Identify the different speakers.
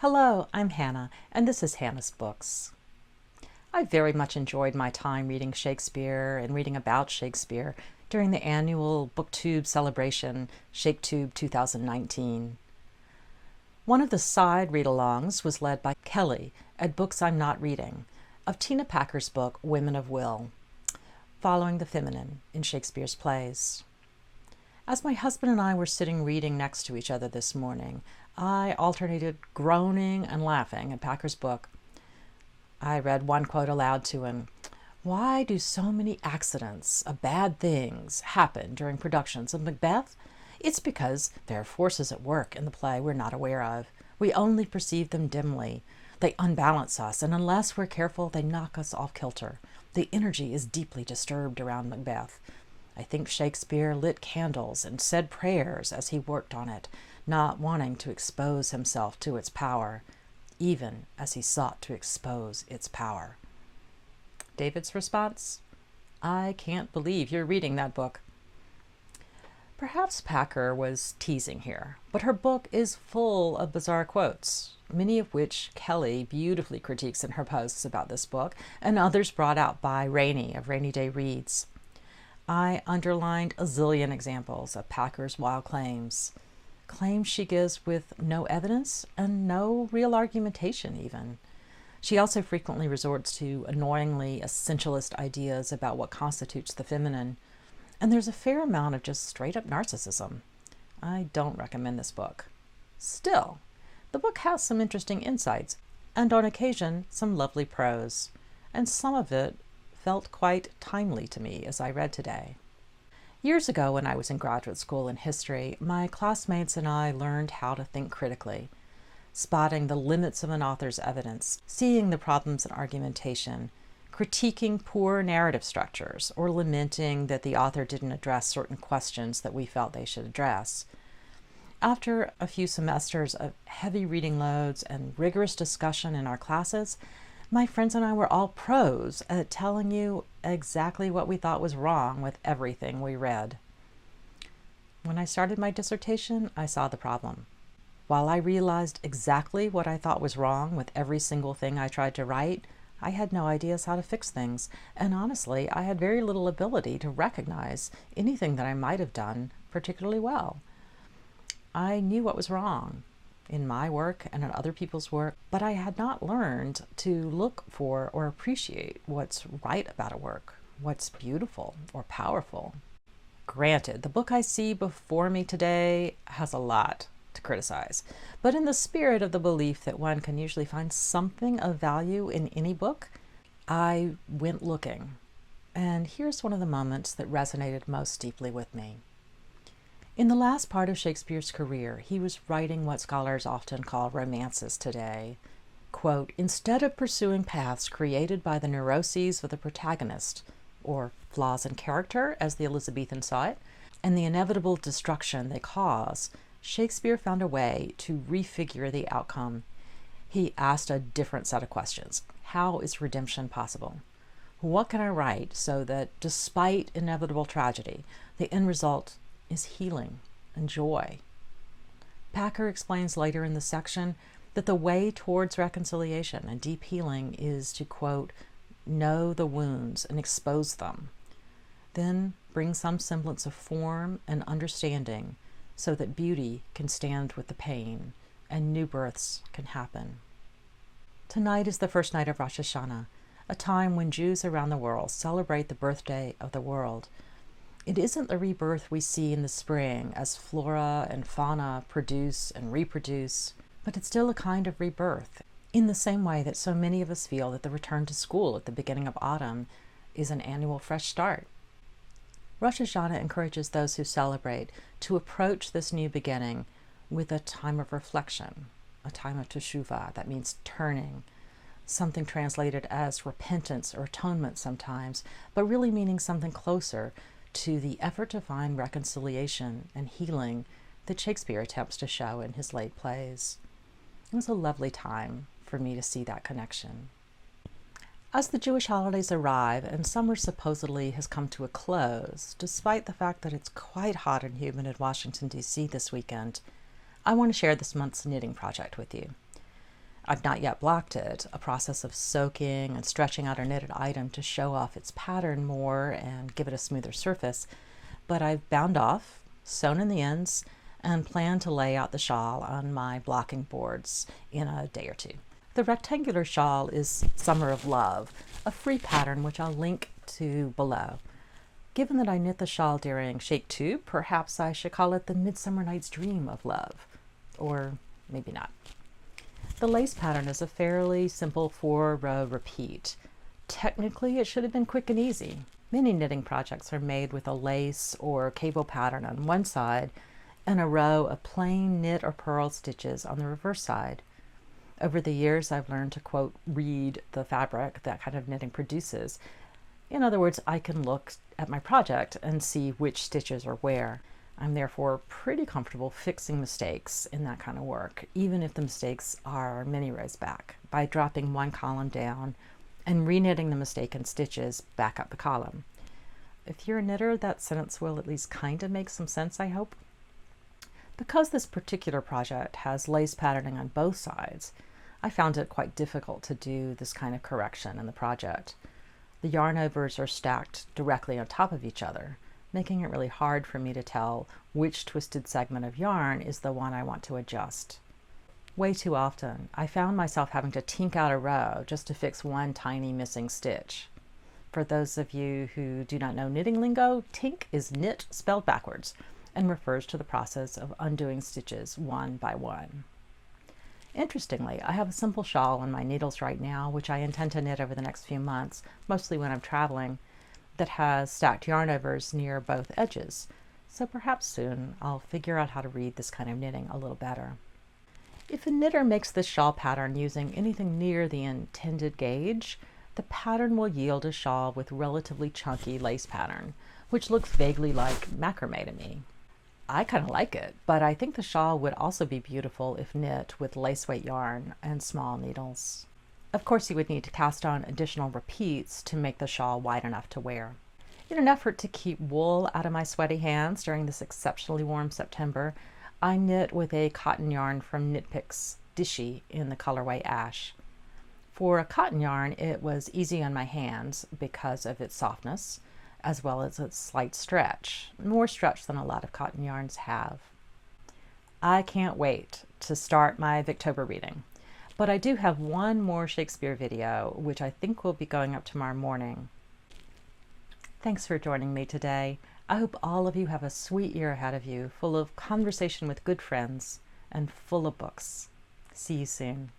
Speaker 1: Hello, I'm Hannah, and this is Hannah's Books. I very much enjoyed my time reading Shakespeare and reading about Shakespeare during the annual BookTube celebration, Shaketube 2019. One of the side read-alongs was led by Kelly at Books I'm Not Reading, of Tina Packer's book, Women of Will, following the feminine in Shakespeare's plays. As my husband and I were sitting reading next to each other this morning, I alternated groaning and laughing at Packer's book. I read one quote aloud to him. "Why do so many accidents of bad things happen during productions of Macbeth? It's because there are forces at work in the play we're not aware of. We only perceive them dimly. They unbalance us, and unless we're careful, they knock us off kilter. The energy is deeply disturbed around Macbeth. I think Shakespeare lit candles and said prayers as he worked on it, not wanting to expose himself to its power, even as he sought to expose its power." David's response: "I can't believe you're reading that book." Perhaps Packer was teasing here, but her book is full of bizarre quotes, many of which Kelly beautifully critiques in her posts about this book, and others brought out by Rainey of Rainey Day Reads. I underlined a zillion examples of Packer's wild claims she gives with no evidence and no real argumentation even. She also frequently resorts to annoyingly essentialist ideas about what constitutes the feminine, and there's a fair amount of just straight-up narcissism. I don't recommend this book. Still, the book has some interesting insights, and on occasion some lovely prose, and some of it felt quite timely to me as I read today. Years ago, when I was in graduate school in history, my classmates and I learned how to think critically, spotting the limits of an author's evidence, seeing the problems in argumentation, critiquing poor narrative structures, or lamenting that the author didn't address certain questions that we felt they should address. After a few semesters of heavy reading loads and rigorous discussion in our classes, my friends and I were all pros at telling you exactly what we thought was wrong with everything we read. When I started my dissertation, I saw the problem. While I realized exactly what I thought was wrong with every single thing I tried to write, I had no ideas how to fix things, and honestly, I had very little ability to recognize anything that I might have done particularly well. I knew what was wrong in my work and in other people's work, but I had not learned to look for or appreciate what's right about a work, what's beautiful or powerful. Granted, the book I see before me today has a lot to criticize, but in the spirit of the belief that one can usually find something of value in any book, I went looking, and here's one of the moments that resonated most deeply with me. In the last part of Shakespeare's career, he was writing what scholars often call romances today. Quote, "Instead of pursuing paths created by the neuroses of the protagonist, or flaws in character, as the Elizabethans saw it, and the inevitable destruction they cause, Shakespeare found a way to refigure the outcome. He asked a different set of questions. How is redemption possible? What can I write so that, despite inevitable tragedy, the end result is healing and joy?" Packer explains later in the section that the way towards reconciliation and deep healing is to, quote, "know the wounds and expose them, then bring some semblance of form and understanding so that beauty can stand with the pain and new births can happen." Tonight is the first night of Rosh Hashanah, a time when Jews around the world celebrate the birthday of the world. It isn't the rebirth we see in the spring as flora and fauna produce and reproduce, but it's still a kind of rebirth, in the same way that so many of us feel that the return to school at the beginning of autumn is an annual fresh start. Rosh Hashanah encourages those who celebrate to approach this new beginning with a time of reflection, a time of teshuvah, that means turning, something translated as repentance or atonement sometimes, but really meaning something closer to the effort to find reconciliation and healing that Shakespeare attempts to show in his late plays. It was a lovely time for me to see that connection. As the Jewish holidays arrive and summer supposedly has come to a close, despite the fact that it's quite hot and humid in Washington, D.C. this weekend, I want to share this month's knitting project with you. I've not yet blocked it, a process of soaking and stretching out a knitted item to show off its pattern more and give it a smoother surface, but I've bound off, sewn in the ends, and plan to lay out the shawl on my blocking boards in a day or two. The rectangular shawl is Summer of Love, a free pattern which I'll link to below. Given that I knit the shawl during Shaketube, perhaps I should call it the Midsummer Night's Dream of Love. Or maybe not. The lace pattern is a fairly simple 4-row repeat. Technically, it should have been quick and easy. Many knitting projects are made with a lace or cable pattern on one side and a row of plain knit or purl stitches on the reverse side. Over the years, I've learned to, quote, read the fabric that kind of knitting produces. In other words, I can look at my project and see which stitches are where. I'm therefore pretty comfortable fixing mistakes in that kind of work, even if the mistakes are many rows back, by dropping one column down and reknitting the mistaken stitches back up the column. If you're a knitter, that sentence will at least kind of make some sense, I hope. Because this particular project has lace patterning on both sides, I found it quite difficult to do this kind of correction in the project. The yarn overs are stacked directly on top of each other, making it really hard for me to tell which twisted segment of yarn is the one I want to adjust. Way too often, I found myself having to tink out a row just to fix one tiny missing stitch. For those of you who do not know knitting lingo, tink is knit spelled backwards and refers to the process of undoing stitches one by one. Interestingly, I have a simple shawl on my needles right now, which I intend to knit over the next few months, mostly when I'm traveling, that has stacked yarn overs near both edges. So perhaps soon I'll figure out how to read this kind of knitting a little better. If a knitter makes this shawl pattern using anything near the intended gauge, the pattern will yield a shawl with relatively chunky lace pattern, which looks vaguely like macrame to me. I kind of like it, but I think the shawl would also be beautiful if knit with lace weight yarn and small needles. Of course, you would need to cast on additional repeats to make the shawl wide enough to wear. In an effort to keep wool out of my sweaty hands during this exceptionally warm September, I knit with a cotton yarn from Knit Picks Dishy in the colorway Ash. For a cotton yarn, it was easy on my hands because of its softness, as well as its slight stretch, more stretch than a lot of cotton yarns have. I can't wait to start my Victober reading, but I do have one more Shakespeare video, which I think will be going up tomorrow morning. Thanks for joining me today. I hope all of you have a sweet year ahead of you, full of conversation with good friends and full of books. See you soon.